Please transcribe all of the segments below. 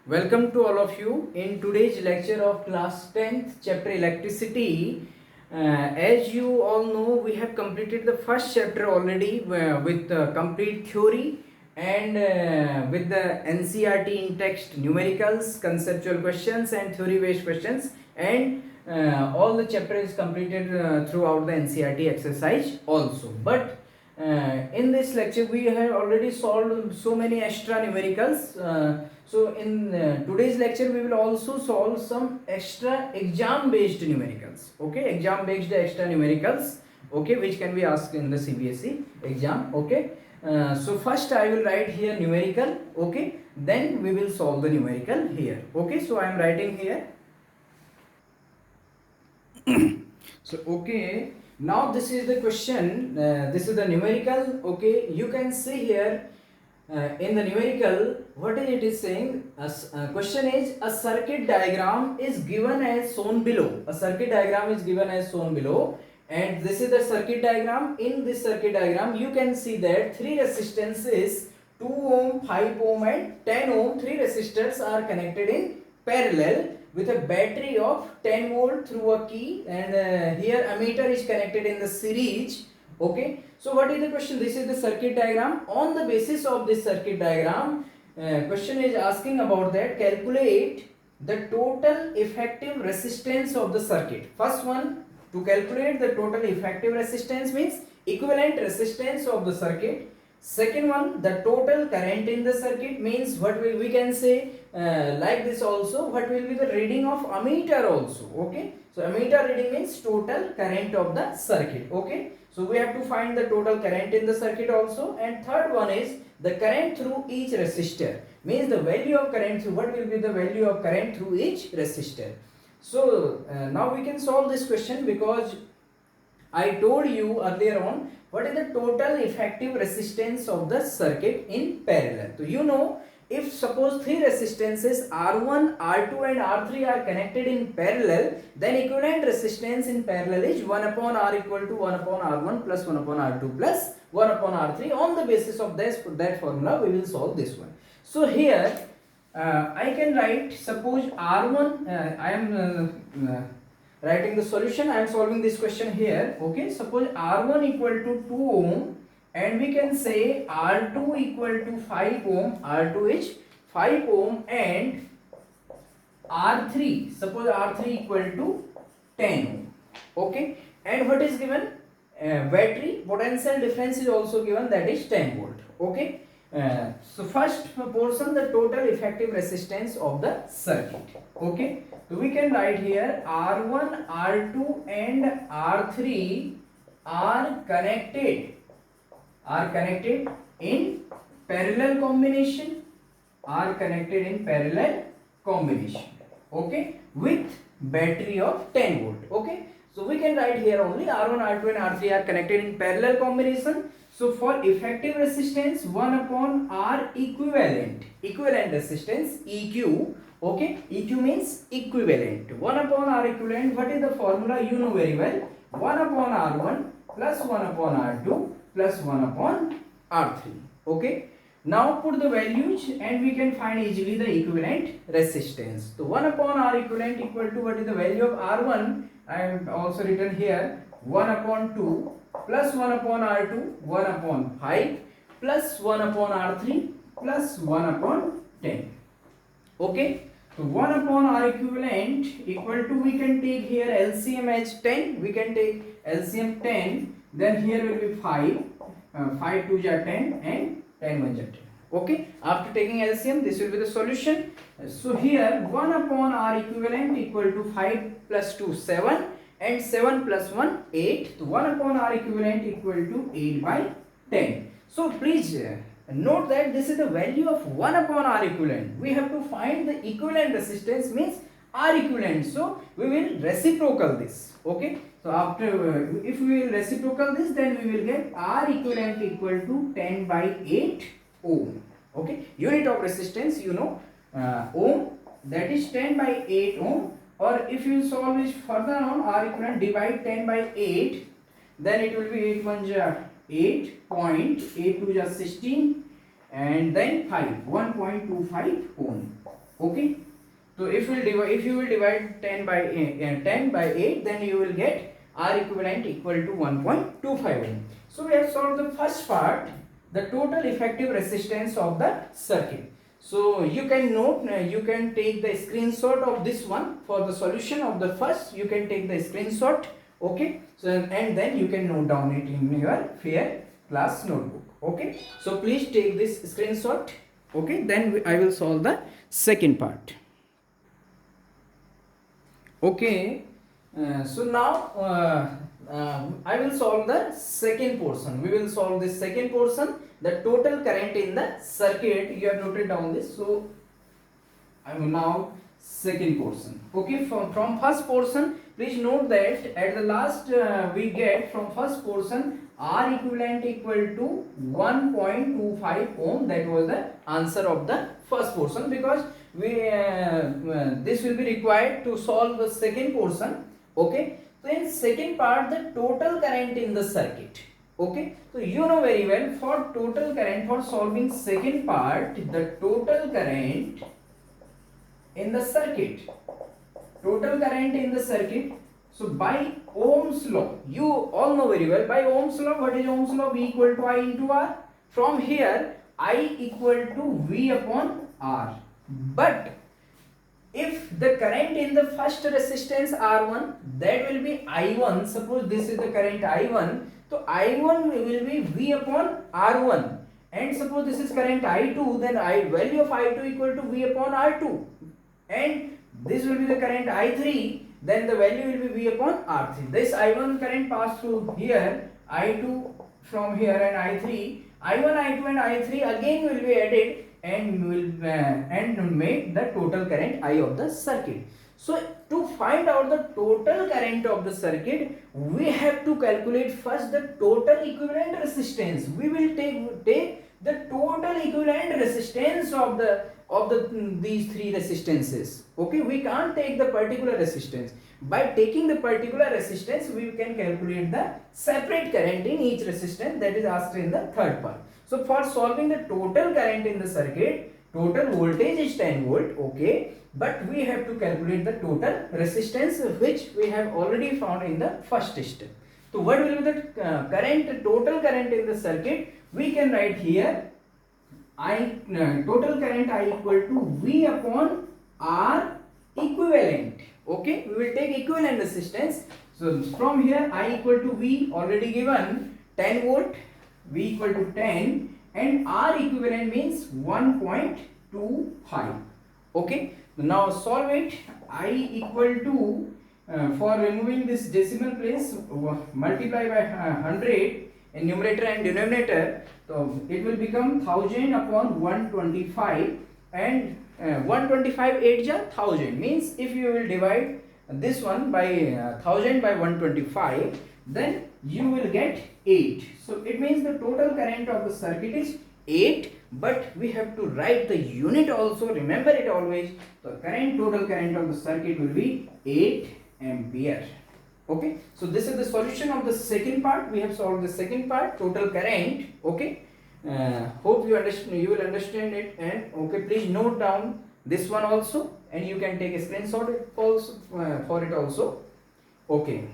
Welcome to all of you in today's lecture of class 10th chapter electricity. As you all know, we have completed the first chapter already with complete theory and with the NCERT in text numericals, conceptual questions and theory based questions, and all the chapter is completed throughout the NCERT exercise also. But in this lecture we have already solved so many extra numericals. So in today's lecture we will also solve some extra exam based numericals. Okay, exam based extra numericals, okay, which can be asked in the CBSE exam. Okay, so first I will write here numerical. Okay, then we will solve the numerical here. Okay, so I am writing here. So okay, now this is the question, this is the numerical. Okay, you can see here in the numerical what is it is saying. Question is, a circuit diagram is given as shown below. A circuit diagram is given as shown below, and this is the circuit diagram. In this circuit diagram you can see that three resistances 2 ohm, 5 ohm and 10 ohm, three resistors are connected in parallel with a battery of 10 volt through a key, and here ammeter is connected in the series. Okay, so what is the question? This is the circuit diagram. On the basis of this circuit diagram, question is asking about that, calculate the total effective resistance of the circuit. First one, to calculate the total effective resistance means equivalent resistance of the circuit. Second one, the total current in the circuit means what will we can say like this also, what will be the reading of ammeter also. Okay, so ammeter reading means total current of the circuit. Okay, so we have to find the total current in the circuit also. And third one is the current through each resistor, means the value of current through, what will be the value of current through each resistor. So now we can solve this question, because I told you earlier on what is the total effective resistance of the circuit in parallel. So you know, if suppose three resistances R1, R2 and R3 are connected in parallel, then equivalent resistance in parallel is 1 upon R equal to 1 upon R1 plus 1 upon R2 plus 1 upon R3. On the basis of that formula we will solve this one. So here I can write, suppose R1, I am writing the solution. I am solving this question here. Okay, suppose R1 equal to 2 ohm and we can say R2 equal to 5 ohm, R2 is 5 ohm, and R3, suppose R3 equal to 10 ohm. Okay, and what is given? Battery potential difference is also given, that is 10 volt. Okay, so first portion, the total effective resistance of the circuit. Okay, so we can write here R1, R2 and R3 are connected in parallel combination, okay, with battery of 10 volt. Okay, so we can write here only R1, R2 and R3 are connected in parallel combination. So for effective resistance 1 upon R equivalent resistance, EQ. Okay, EQ means equivalent. 1 upon R equivalent, what is the formula? You know very well, 1 upon R1 plus 1 upon R2 plus 1 upon R3. Okay, now put the values and we can find easily the equivalent resistance. So 1 upon R equivalent equal to, what is the value of R1? I have also written here 1 upon 2 plus 1 upon R2, 1 upon 5 plus 1 upon R3 plus 1 upon 10. Okay, so 1 upon R equivalent equal to, we can take here LCM as 10, we can take LCM 10, then here will be 5, 5 2 ja 10 and 10 1 ja 10. Okay, after taking LCM this will be the solution. So here 1 upon R equivalent equal to 5 plus 2 7 and 7 plus 1 8. So 1 upon R equivalent equal to 8 by 10. So please note that this is the value of 1 upon R equivalent. We have to find the equivalent resistance, means R equivalent. So we will reciprocal this. Okay, so after if we will reciprocal this, then we will get R equivalent equal to 10 by 8 ohm. Okay, unit of resistance you know, ohm, that is 10 by 8 ohm. Or if you solve this further on, R equivalent divide 10 by 8, then it will be 8 1 ja 8, 8 2 ja 16 and then 5, 1.25 ohm. Okay. So if you will divide 10 by 8, then you will get R equivalent equal to 1.25 ohm. So we have solved the first part, the total effective resistance of the circuit. So you can note, you can take the screenshot of this one for the solution of the first. You can take the screenshot, okay. So and then you can note down it in your fair class notebook, okay. So please take this screenshot, okay. Then I will solve the second part. Okay, so now I will solve the second portion. We will solve this second portion, the total current in the circuit. You have noted down this. So I will now second portion. Okay, from first portion, please note that at the last we get from first portion R equivalent equal to 1.25 ohm. That was the answer of the first portion, because we this will be required to solve the second portion. Okay, so in second part, the total current in the circuit. Okay, so you know very well, for total current, for solving second part, the total current in the circuit, so by Ohm's law, you all know very well, by Ohm's law, what is Ohm's law? V equal to I into R. From here, I equal to V upon R. But if the current in the first resistance R1, that will be I1. Suppose this is the current I1, so I1 will be V upon R1. And suppose this is current I2, then value of I2 equal to V upon R2. And this will be the current I3, then the value will be V upon R3. This I1 current pass through here, I2 from here, and I3, I1, I2 and I3 again will be added and will and make the total current I of the circuit. So to find out the total current of the circuit, we have to calculate first the total equivalent resistance. We will take the total equivalent resistance of these three resistances. Okay, we can't take the particular resistance. By taking the particular resistance, we can calculate the separate current in each resistance, that is asked in the third part. So for solving the total current in the circuit, total voltage is 10 volt, okay, but we have to calculate the total resistance, which we have already found in the first step. So what will be the total current in the circuit? We can write here total current I equal to V upon R equivalent. Okay, we will take equivalent resistance. So from here I equal to V already given 10 volt, V equal to 10, and R equivalent means 1.25. Okay, now solve it. I equal to for removing this decimal place, multiply by 100 in numerator and denominator, so it will become 1000 upon 125, and 125 8 ja 1000, means if you will divide this one by 1000 by 125, then you will get 8. So it means the total current of the circuit is 8, but we have to write the unit also. Remember it always. The total current of the circuit will be 8 ampere. Okay, so this is the solution of the second part. We have solved the second part, total current. Okay, hope you understand, you will understand it. And okay, please note down this one also, and you can take a screenshot also for it also. Okay,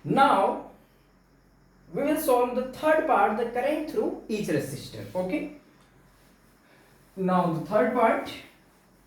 now we will solve the third part, the current through each resistor. Okay, now the third part,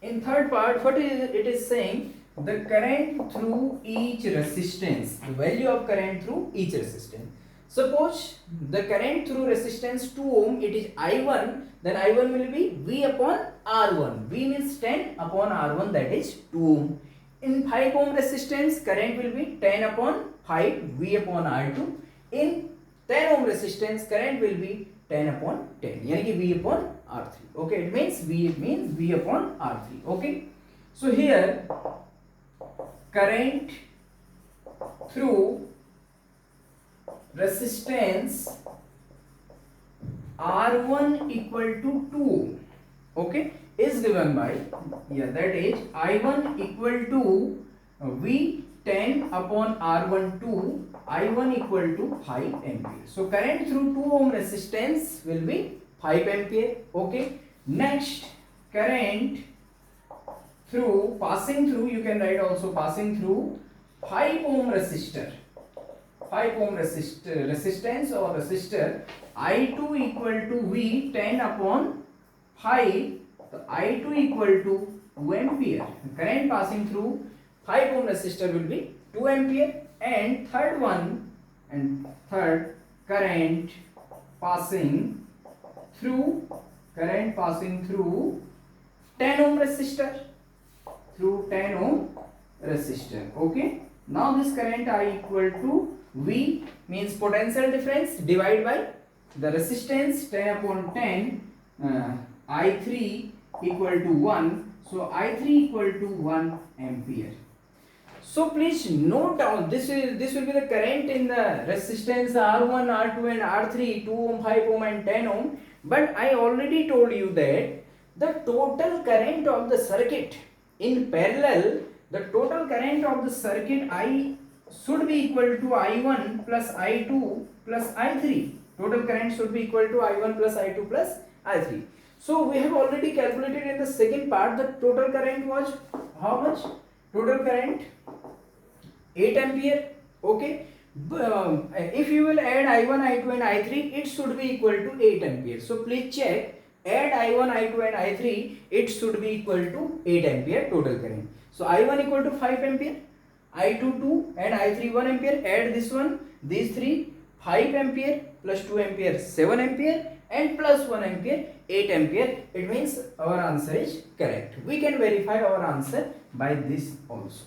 in third part, what is it is saying? The current through each resistance, the value of current through each resistance. Suppose the current through resistance 2 ohm, it is I1, then I1 will be V upon R1. V means 10 upon R1, that is 2 ohm. In 5 ohm resistance, current will be 10 upon 5, V upon R2. In 10 ohm resistance, current will be 10 upon 10, yani V upon R3. Okay, it means V upon R3. Okay, so here current through resistance R1 equal to 2, okay, is given by, that is I1 equal to V 10 upon R1 2, I1 equal to 5 ampere. So current through 2 ohm resistance will be 5 ampere. Okay, next current passing through, you can write also passing through 5 ohm resistor, 5 ohm resistance or resistor, I2 equal to V 10 upon 5, so I2 equal to 2 ampere. Current passing through 5 ohm resistor will be 2 ampere. And third current passing through 10 ohm resistor, okay. Now this current I equal to V means potential difference divided by the resistance 10 upon 10, I3 equal to 1, so I3 equal to 1 ampere. So please note down, this will be the current in the resistance R1, R2 and R3, 2 ohm, 5 ohm and 10 ohm. But I already told you that the total current of the circuit in parallel, the total current of the circuit I should be equal to I1 plus I2 plus I3. Total current should be equal to I1 plus I2 plus I3. So we have already calculated in the second part the total current was how much? Total current 8 ampere, okay. If you will add I1, I2 and I3, it should be equal to 8 ampere. So please check, add I1, I2 and I3, it should be equal to 8 ampere total current. So I1 equal to 5 ampere, I2 2 and I3 1 ampere, add this one, these three, 5 ampere plus 2 ampere 7 ampere and plus 1 ampere 8 ampere. It means our answer is correct. We can verify our answer by this also,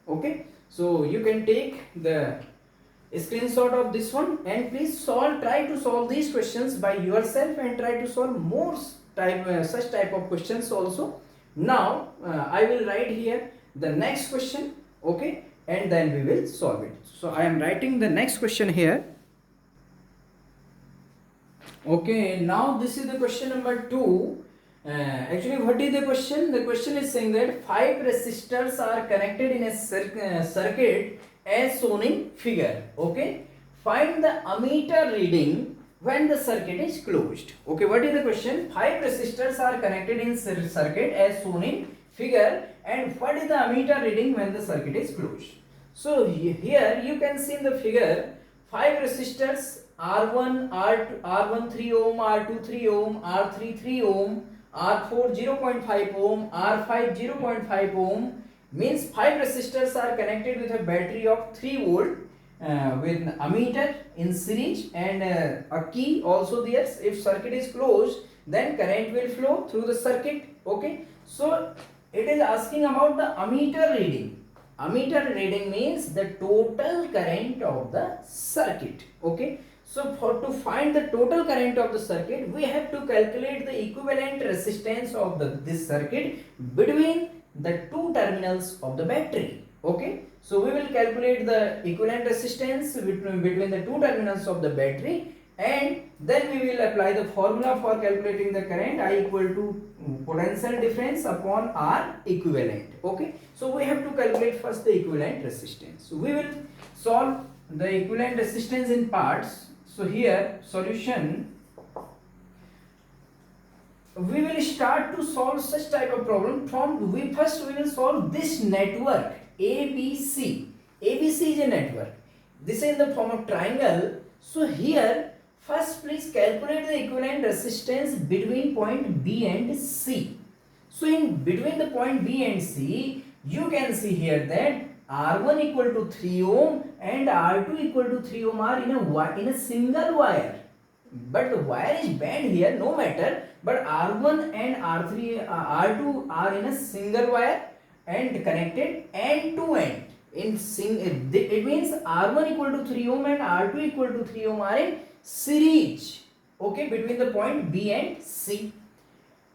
okay. So you can take the screenshot of this one and please try to solve these questions by yourself and try to solve more such type of questions also. Now I will write here the next question, okay, and then we will solve it. So I am writing the next question here. Okay, now this is the question number 2. Actually, what is the question? The question is saying that 5 resistors are connected in a circuit as shown in figure. Okay, find the ammeter reading when the circuit is closed. Okay, what is the question? 5 resistors are connected in circuit as shown in figure, and what is the ammeter reading when the circuit is closed? So here you can see in the figure 5 resistors R1, R1 3 ohm, R2 3 ohm, R3 3 ohm, R4 0.5 ohm, R5 0.5 ohm, means 5 resistors are connected with a battery of 3 volt with ammeter in series and a key also there. If circuit is closed, then current will flow through the circuit, okay. So it is asking about the ammeter reading. Ammeter reading means the total current of the circuit, okay. So to find the total current of the circuit, we have to calculate the equivalent resistance of this circuit between the two terminals of the battery, okay. So we will calculate the equivalent resistance between the two terminals of the battery, and then we will apply the formula for calculating the current, I equal to potential difference upon R equivalent, okay. So we have to calculate first the equivalent resistance. So we will solve the equivalent resistance in parts. So here solution, we will start to solve such type of problem from we will solve this network ABC. ABC is a network. This is in the form of triangle. So here first please calculate the equivalent resistance between point B and C. So in between the point B and C, you can see here that R1 equal to 3 ohm and R2 equal to 3 ohm are in a single wire. But the wire is bent here, no matter. But R1 and R2 are in a single wire and connected end to end. It means R1 equal to 3 ohm and R2 equal to 3 ohm are in series. Okay, between the point B and C.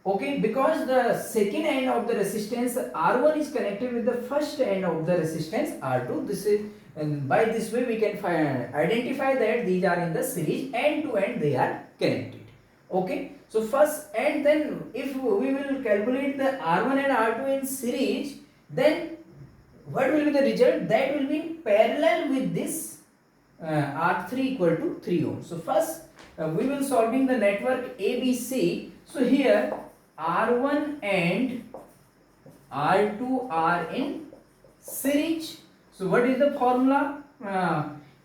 Okay, because the second end of the resistance R1 is connected with the first end of the resistance R2. This is, and by this way we can identify that these are in the series, end to end they are connected. Okay, so first, and then if we will calculate the R1 and R2 in series, then what will be the result? That will be in parallel with this R3 equal to 3 ohm. So first we will solving the network ABC. So here R1 and R2 are in series. So what is the formula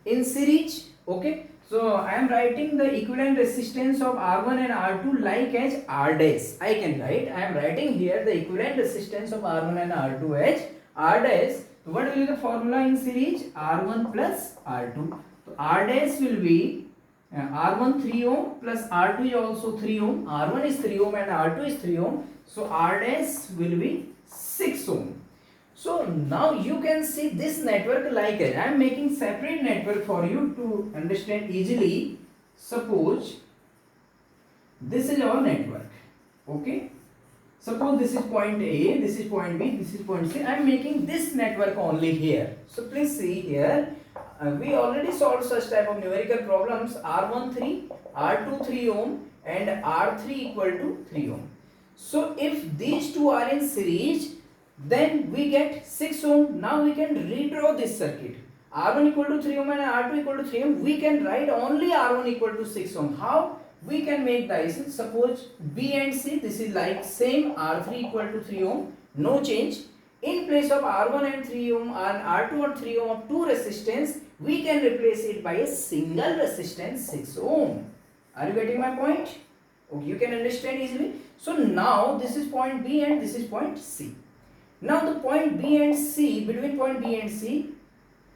in series? Okay, so I am writing the equivalent resistance of R1 and R2 like as R dash. I can write, I am writing here the equivalent resistance of R1 and R2 as R dash. So what will be the formula in series? R1 plus R2. So R dash will be R1 3 ohm plus R2 is also 3 ohm. R1 is 3 ohm and R2 is 3 ohm. So R dash will be 6 ohm. So now you can see this network like it. I am making separate network for you to understand easily. Suppose this is our network. Okay. Suppose this is point A, this is point B, this is point C. I am making this network only here. So please see here. We already solved such type of numerical problems. R1 3, R2 3 ohm and R3 equal to 3 ohm. So if these two are in series, then we get 6 ohm. Now we can redraw this circuit. R1 equal to 3 ohm and R2 equal to 3 ohm. We can write only R1 equal to 6 ohm. How? We can make this. Suppose B and C, this is like same, R3 equal to 3 ohm, no change. In place of R1 and 3 ohm and R2 and 3 ohm of two resistance, we can replace it by a single resistance 6 ohm. Are you getting my point? Okay, you can understand easily. So now this is point B and this is point C. Now the point B and C, between point B and C,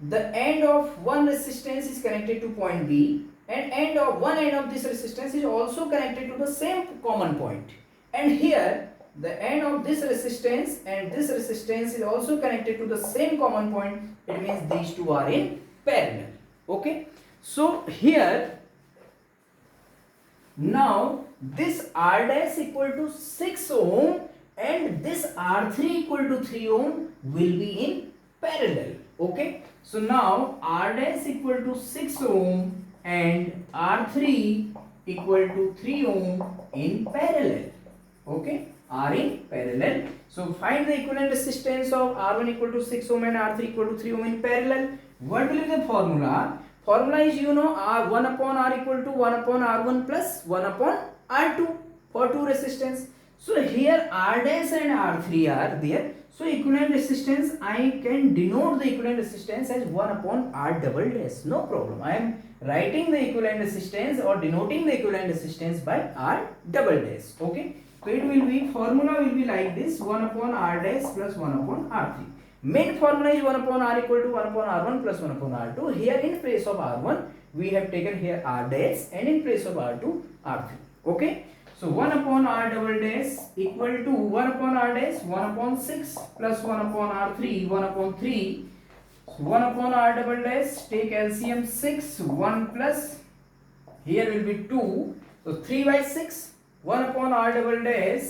the end of one resistance is connected to point B and one end of this resistance is also connected to the same common point. And here the end of this resistance and this resistance is also connected to the same common point. It means these two are in parallel. Okay. So here now this R dash equal to 6 ohm and this R3 equal to 3 ohm will be in parallel. Okay. So now R dash equal to 6 ohm and R3 equal to 3 ohm in parallel. Okay. Are in parallel. So find the equivalent resistance of R1 equal to 6 ohm and R3 equal to 3 ohm in parallel. What will be the formula? Formula is, you know, R1 upon R equal to 1 upon R1 plus 1 upon R2 for two resistance. So here R dash and R3 are there. So equivalent resistance, I can denote the equivalent resistance as 1 upon R double dash. No problem. I am writing the equivalent resistance or denoting the equivalent resistance by R double dash. Okay. So it will be, formula will be like this, 1 upon R dash plus 1 upon R3. Main formula is 1 upon R equal to 1 upon R1 plus 1 upon R2. Here in place of R1, we have taken here R dash and in place of R2, R3. Okay. So 1 upon R double dash equal to 1 upon R dash, 1 upon 6 plus 1 upon R3, 1 upon 3. So 1 upon R double dash, take LCM 6, 1 plus, here will be 2. So 3 by 6, 1 upon R double dash,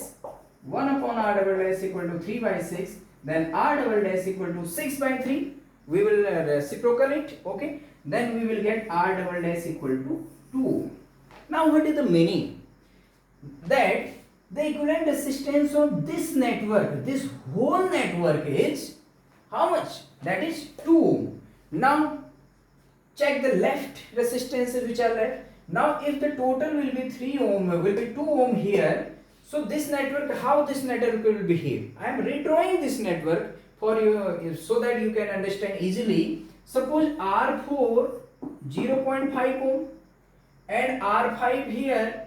1 upon R double dash equal to 3 by 6. Then R double dash equal to 6 by 3. We will reciprocal it. Okay. Then we will get R double dash equal to 2. Now what is the meaning? That the equivalent resistance of this network, this whole network is how much? That is 2 ohm. Now check the left resistances which are left. Now if the total will be 3 ohm, will be 2 ohm here. So this network, how this network will behave? I am redrawing this network for you so that you can understand easily. Suppose R4 0.5 ohm and R5 here.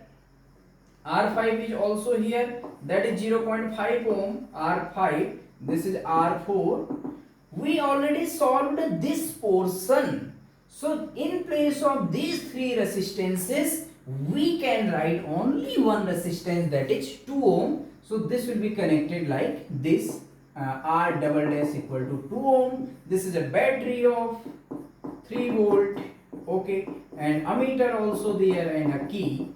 R5 is also here, that is 0.5 ohm. R5, this is R4. We already solved this portion. So in place of these three resistances, we can write only one resistance, that is 2 ohm. So this will be connected like this, R double dash equal to 2 ohm. This is a battery of 3 volt. Okay, and ammeter also there and a key.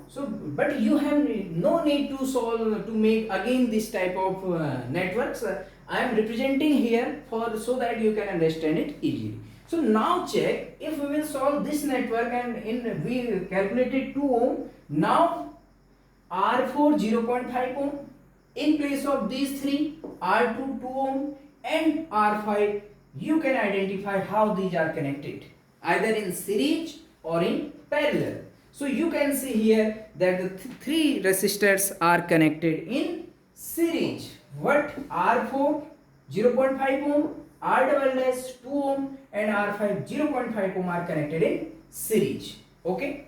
So but you have no need to solve to make again this type of networks. I am representing here for so that you can understand it easily. So now check, if we will solve this network and in we calculated 2 ohm. Now R4 0.5 ohm, in place of these three, R2 2 ohm and R5, you can identify how these are connected, either in series or in parallel. So you can see here that the three resistors are connected in series. what R4 0.5 ohm, R double dash 2 ohm and R5 0.5 ohm are connected in series. Okay.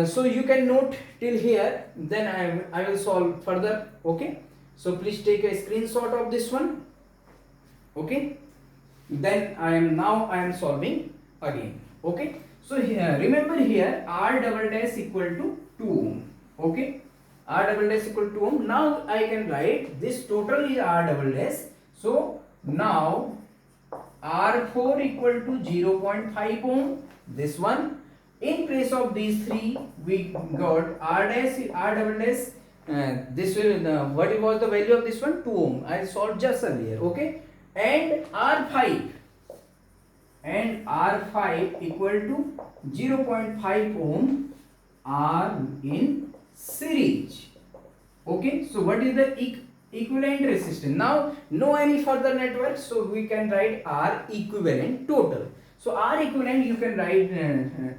So you can note till here, then I will solve further. Okay. So please take a screenshot of this one. Okay. Then I am solving again. Okay. So here remember here R double dash equal to 2 ohm. Okay. R double dash equal to 2 ohm. Now I can write this total is R double dash. So now R4 equal to 0.5 ohm. This one. In place of these three, we got R dash, R double dash. This will what was the value of this one? 2 ohm. I solved just earlier. Okay. And R5 equal to 0.5 ohm are in series. Okay, so what is the equivalent resistance? Now no any further network, so we can write R equivalent total. So R equivalent you can write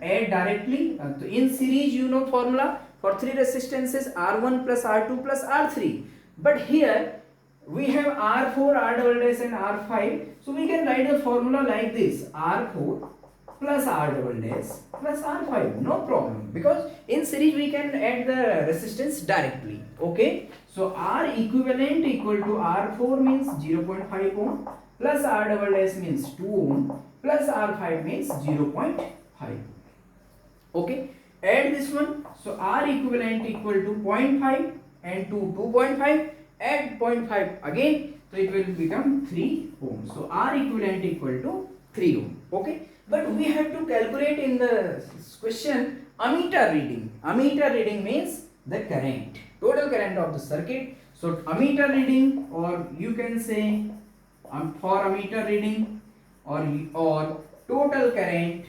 add directly. So in series you know formula for three resistances R1 plus R2 plus R3, but here we have R4, R double dash and R5, so we can write a formula like this: R4 plus R double dash plus R5, no problem, because in series we can add the resistance directly. Okay, so R equivalent equal to R4 means 0.5 ohm plus R double dash means 2 ohm plus R5 means 0.5. Okay, add this one. So R equivalent equal to 0.5 and to 2.5, add 0.5 again, so it will become 3 ohm. So R equivalent equal to 3 ohm. Okay, but we have to calculate in the question ammeter reading. Ammeter reading means the current, total current of the circuit. So ammeter reading, or you can say for ammeter reading or total current,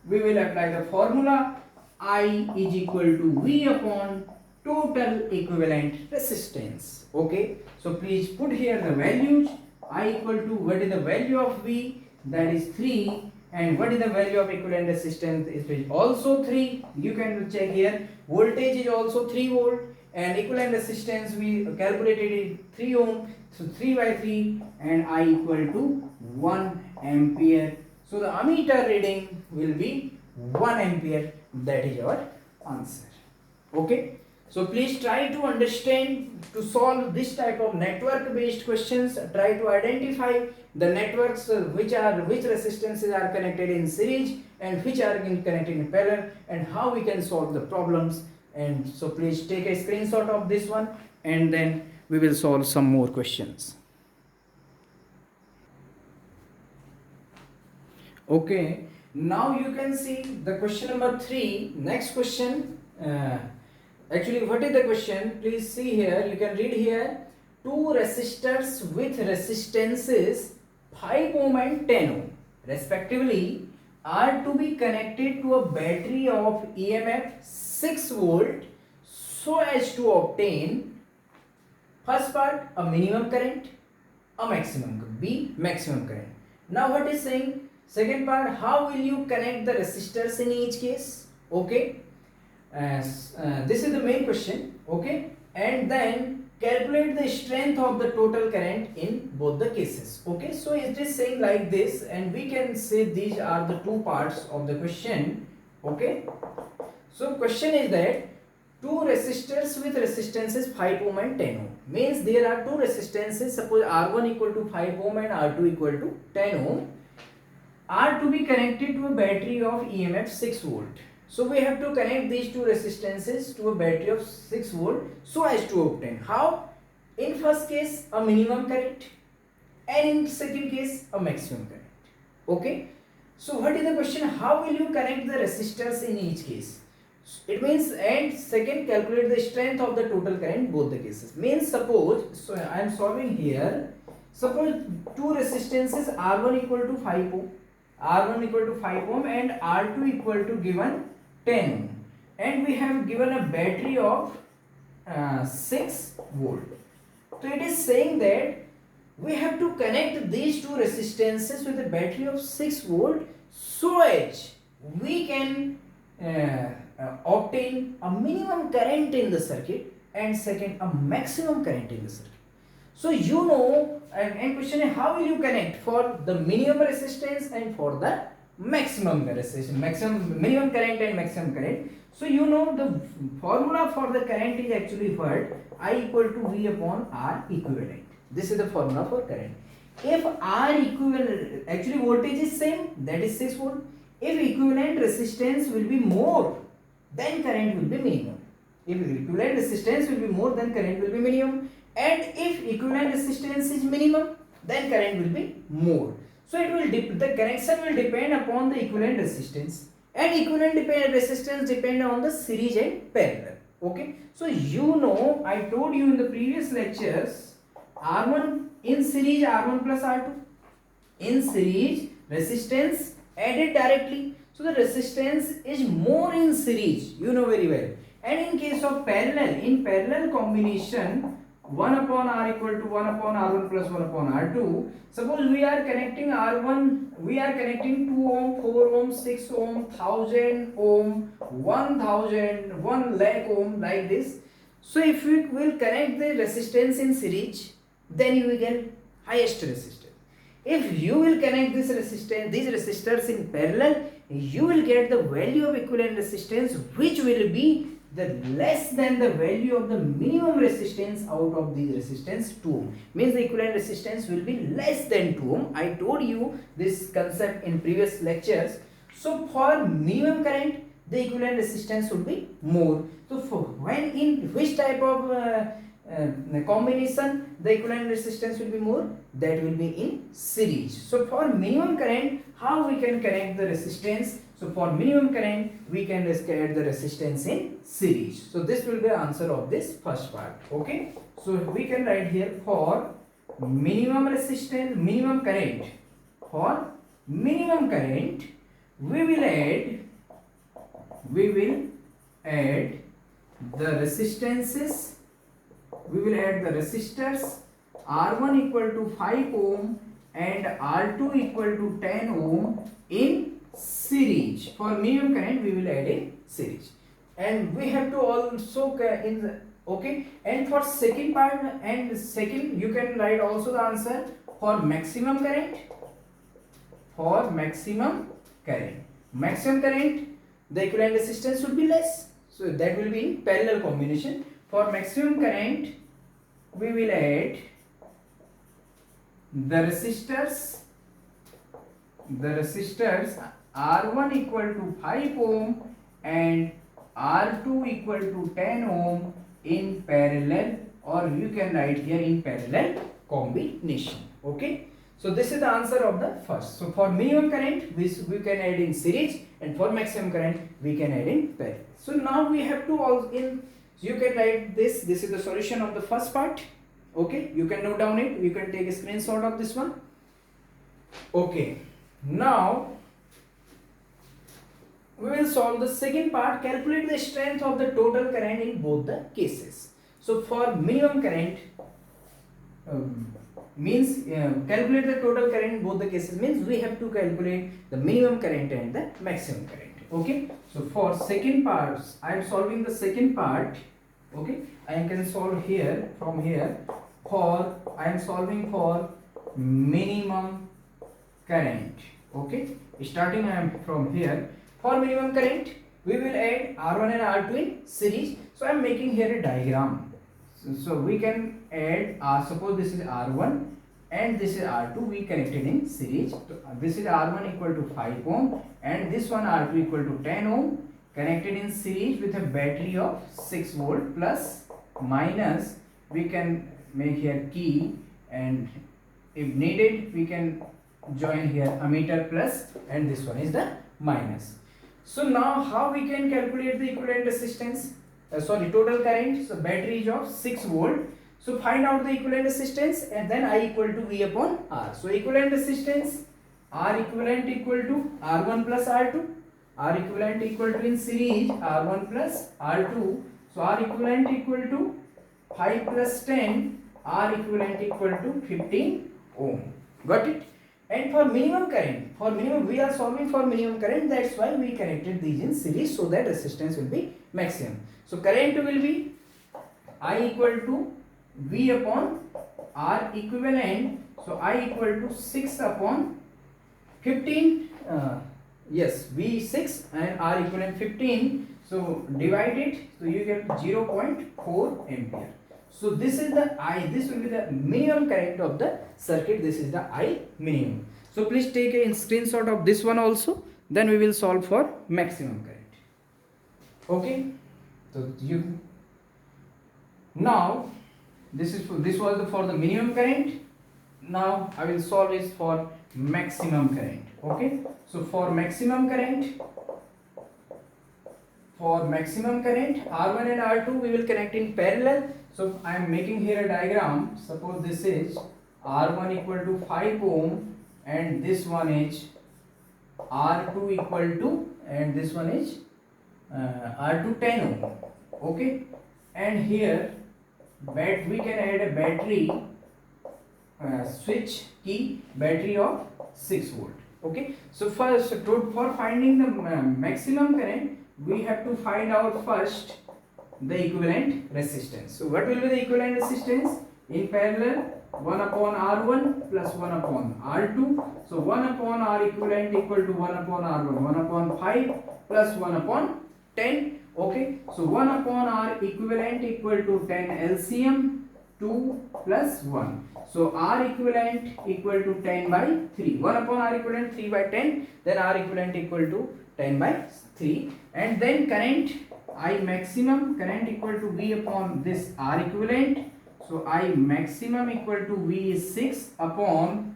we will apply the formula I is equal to V upon total equivalent resistance. Okay, so please put here the values. I equal to, what is the value of V? That is 3. And what is the value of equivalent resistance? It is also 3. You can check here. Voltage is also 3 volt. And equivalent resistance we calculated is 3 ohm. So 3 by 3 and I equal to 1 ampere. So the ammeter reading will be 1 ampere. That is our answer. Okay. So please try to understand, to solve this type of network based questions. Try to identify the networks which resistances are connected in series and which are connected in parallel, and how we can solve the problems. And so please take a screenshot of this one, and then we will solve some more questions. Okay, now you can see the question number 3. Next question. Actually, what is the question? Please see here. You can read here. Two resistors with resistances 5 ohm and 10 ohm respectively are to be connected to a battery of EMF 6 volt so as to obtain, first part, a minimum current, a maximum, B, maximum current. Now what is saying? Second part, how will you connect the resistors in each case? Okay, this is the main question. Okay, and then calculate the strength of the total current in both the cases. Okay, so it is saying like this, and we can say these are the two parts of the question. Okay, so question is that two resistors with resistances 5 ohm and 10 ohm, means there are two resistances. Suppose R1 equal to 5 ohm and R2 equal to 10 ohm are to be connected to a battery of EMF 6 volt. So we have to connect these two resistances to a battery of 6 volt so as to obtain, how? In first case a minimum current, and in second case a maximum current. Okay, so what is the question? How will you connect the resistors in each case? It means, and second, calculate the strength of the total current both the cases. Means suppose, so I am solving here. Suppose two resistances R1 equal to 5 ohm, R1 equal to 5 ohm and R2 equal to given 10 ohm, and we have given a battery of 6 volt. So it is saying that we have to connect these two resistances with a battery of 6 volt so as we can obtain a minimum current in the circuit, and second, a maximum current in the circuit. So you know, and question is how will you connect for the minimum resistance and for the maximum resistance, minimum current and maximum current. So you know the formula for the current is actually what? I equal to V upon R equivalent. This is the formula for current. If R equivalent, actually voltage is same, that is 6 volt. If equivalent resistance will be more, then current will be minimum. If equivalent resistance will be more, then current will be minimum. And if equivalent resistance is minimum, then current will be more. So it will the connection will depend upon the equivalent resistance, and equivalent resistance depend on the series and parallel. Okay. So you know, I told you in the previous lectures, R1 in series, R1 plus R2 in series, resistance added directly. So the resistance is more in series, you know very well. And in case of parallel, in parallel combination, 1 upon R equal to 1 upon R1 plus 1 upon R2. Suppose we are connecting R1, we are connecting 2 ohm, 4 ohm, 6 ohm, 1000 ohm, 1000, 1 lakh ohm, like this. So if we will connect the resistance in series, then you will get highest resistance. If you will connect this resistance, these resistors in parallel, you will get the value of equivalent resistance, which will be the less than the value of the minimum resistance out of the resistance 2 ohm. Means the equivalent resistance will be less than 2 ohm. I told you this concept in previous lectures. So for minimum current, the equivalent resistance would be more. So for when in which type of combination the equivalent resistance will be more, that will be in series. So for minimum current, how we can connect the resistance? So for minimum current, we can add the resistance in series. So this will be the answer of this first part. Okay. So we can write here for minimum resistance, minimum current. For minimum current, we will add the resistances. We will add the resistors R1 equal to 5 ohm and R2 equal to 10 ohm in series. For minimum current, we will add in series. And we have to also in the, okay. And for second part, and second, you can write also the answer for maximum current. For maximum current, the equivalent resistance should be less. So that will be in parallel combination. For maximum current, we will add the resistors R1 equal to 5 ohm and R2 equal to 10 ohm in parallel, or you can write here in parallel combination. Okay. So this is the answer of the first. So for minimum current, we can add in series, and for maximum current, we can add in parallel. So now we have to all in. So you can write this. This is the solution of the first part. Okay. You can note down it. You can take a screenshot of this one. Okay. Now we will solve the second part. Calculate the strength of the total current in both the cases. So for minimum current, means calculate the total current in both the cases, means we have to calculate the minimum current and the maximum current. Okay. So for second parts, I am solving the second part. Okay. I can solve here from here. For I am solving for minimum current. Okay. Starting I am from here. For minimum current, we will add R1 and R2 in series. So I am making here a diagram. So we can add, suppose this is R1 and this is R2, we connected in series. So this is R1 equal to 5 ohm and this one R2 equal to 10 ohm, connected in series with a battery of 6 volt plus minus. We can make here key, and if needed we can join here ammeter plus, and this one is the minus. So now how we can calculate the equivalent resistance? Total current. So battery is of 6 volt. So find out the equivalent resistance, and then I equal to V upon R. So equivalent resistance, R equivalent equal to R1 plus R2. R equivalent equal to in series R1 plus R2. So R equivalent equal to 5 plus 10. R equivalent equal to 15 ohm. Got it? And for minimum current, we are solving for minimum current, that's why we connected these in series, so that resistance will be maximum. So current will be I equal to V upon R equivalent. So I equal to 6 upon 15. Yes, V 6 and R equivalent 15. So divide it. So you get 0.4 ampere. So this is the I. This will be the minimum current of the circuit. This is the I minimum. So please take a screenshot of this one also. Then we will solve for maximum current. Okay. So you now this was for the minimum current. Now I will solve this for maximum current. Okay. So for maximum current, R1 and R2 we will connect in parallel. So I am making here a diagram. Suppose this is R1 equal to 5 ohm and this one is R2 equal to, and this one is R2 10 ohm. Okay. And here we can add a battery switch key battery of 6 volt. Okay. So first for finding the maximum current, we have to find out first the equivalent resistance. So what will be the equivalent resistance? In parallel, 1 upon R1 plus 1 upon R2. So 1 upon R equivalent equal to 1 upon R1, 1 upon 5 plus 1 upon 10. Okay. So 1 upon R equivalent equal to 10 LCM, 2 plus 1. So R equivalent equal to 10 by 3. 1 upon R equivalent 3 by 10. Then R equivalent equal to 10 by 3. And then current I maximum, current equal to V upon this R equivalent. So I maximum equal to V is 6 upon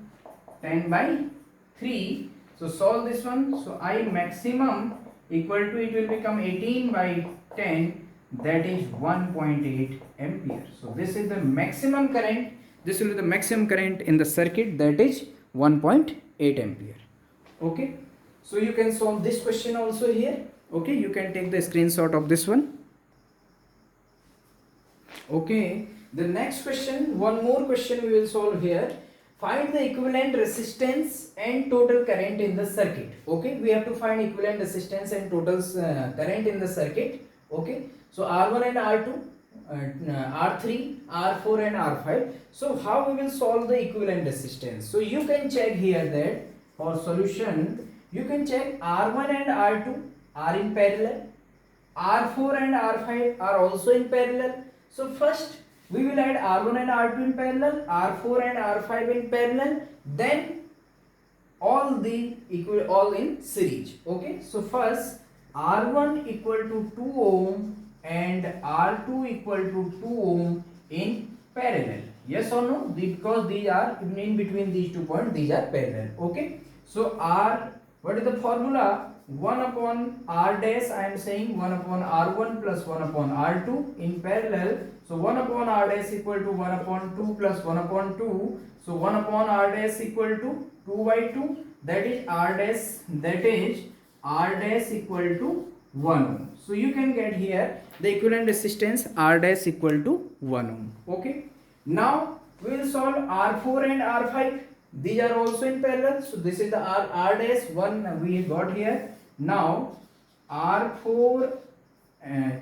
10 by 3. So solve this one. So I maximum equal to, it will become 18 by 10, that is 1.8 ampere. So this is the maximum current. This will be the maximum current in the circuit, that is 1.8 ampere. Okay. So you can solve this question also here. Okay, you can take the screenshot of this one. Okay, the next question, one more question we will solve here. Find the equivalent resistance and total current in the circuit. Okay, we have to find equivalent resistance and total current in the circuit. Okay, so R1 and R2, R3, R4 and R5. So how we will solve the equivalent resistance? So you can check here that for solution, you can check R1 and R2 are in parallel, R4 and R5 are also in parallel. So first we will add R1 and R2 in parallel, R4 and R5 in parallel, then all in series. Okay, so first R1 equal to 2 ohm and R2 equal to 2 ohm in parallel. Yes or no? Because these are in between these 2 points, these are parallel. Okay, so what is the formula? 1 upon R dash, I am saying 1 upon R1 plus 1 upon R2 in parallel. So 1 upon R dash equal to 1 upon 2 plus 1 upon 2. So 1 upon R dash equal to 2 by 2. That is R dash equal to 1 ohm. So you can get here the equivalent resistance R dash equal to 1 ohm. Okay. Now we will solve R4 and R5. These are also in parallel. So this is the R dash 1 we got here. Now R4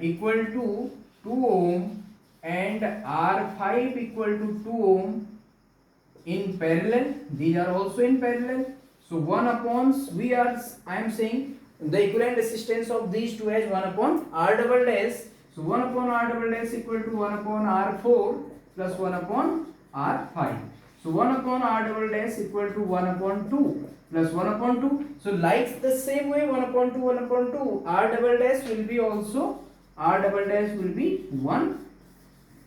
equal to 2 ohm and R5 equal to 2 ohm in parallel. These are also in parallel. So 1 upon I am saying the equivalent resistance of these two as 1 upon R double dash. So 1 upon R double dash equal to 1 upon R4 plus 1 upon R5. So 1 upon R double dash equal to 1 upon 2 plus 1 upon 2. So like the same way 1 upon 2, 1 upon 2, R double dash will be 1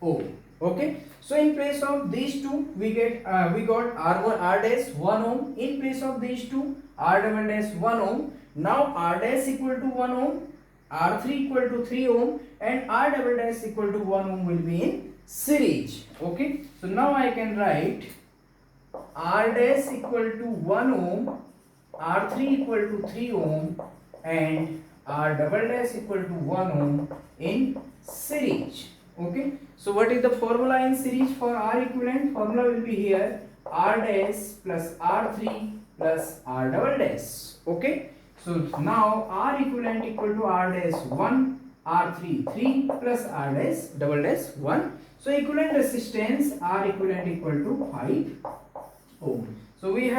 ohm. Okay. So in place of these two, we got R1 R dash 1 ohm. In place of these two, R double dash 1 ohm. Now R dash equal to 1 ohm, R3 equal to 3 ohm, and R double dash equal to 1 ohm will be in series. Okay. So now I can write R dash equal to 1 ohm, R3 equal to 3 ohm, and R double dash equal to 1 ohm in series. Okay. So what is the formula in series for R equivalent? Formula will be here R dash plus R3 plus R double dash. Okay. So now R equivalent equal to R dash 1, R3 3 plus R dash double dash 1. So equivalent resistance R equivalent equal to 5 ohm. So we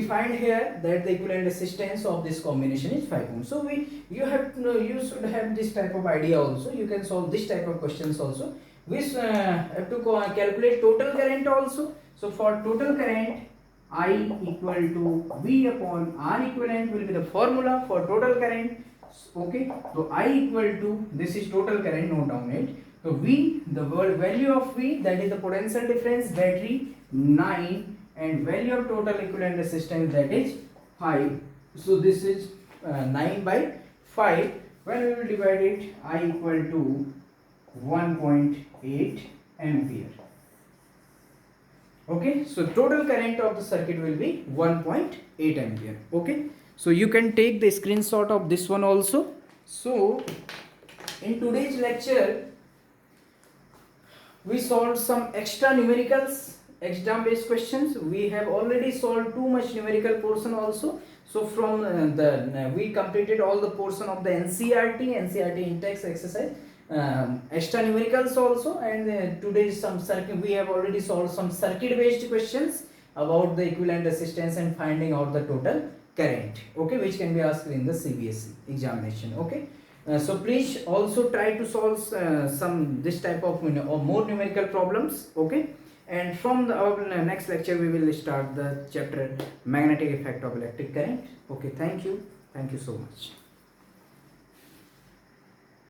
find here that the equivalent resistance of this combination is 5 ohm. So you should have this type of idea also. You can solve this type of questions also. We have to calculate total current also. So for total current, I equal to V upon R equivalent will be the formula for total current. Okay, so I equal to, this is total current, note down it. So V, the value of V, that is the potential difference, battery 9, and value of total equivalent resistance, that is 5. So this is 9 by 5. When we will divide it, I equal to 1.8 ampere. Okay, so total current of the circuit will be 1.8 ampere. Okay, so you can take the screenshot of this one also. So in today's lecture, we solved some extra numericals, exam based questions. We have already solved too much numerical portion also. So from we completed all the portion of the NCERT in-text exercise, extra numericals also, and today some circuit, we have already solved some circuit based questions about the equivalent resistance and finding out the total current, okay, which can be asked in the CBSE examination. Okay, so please also try to solve some this type of or more numerical problems. Okay, and from the next lecture we will start the chapter magnetic effect of electric current. Okay, thank you so much.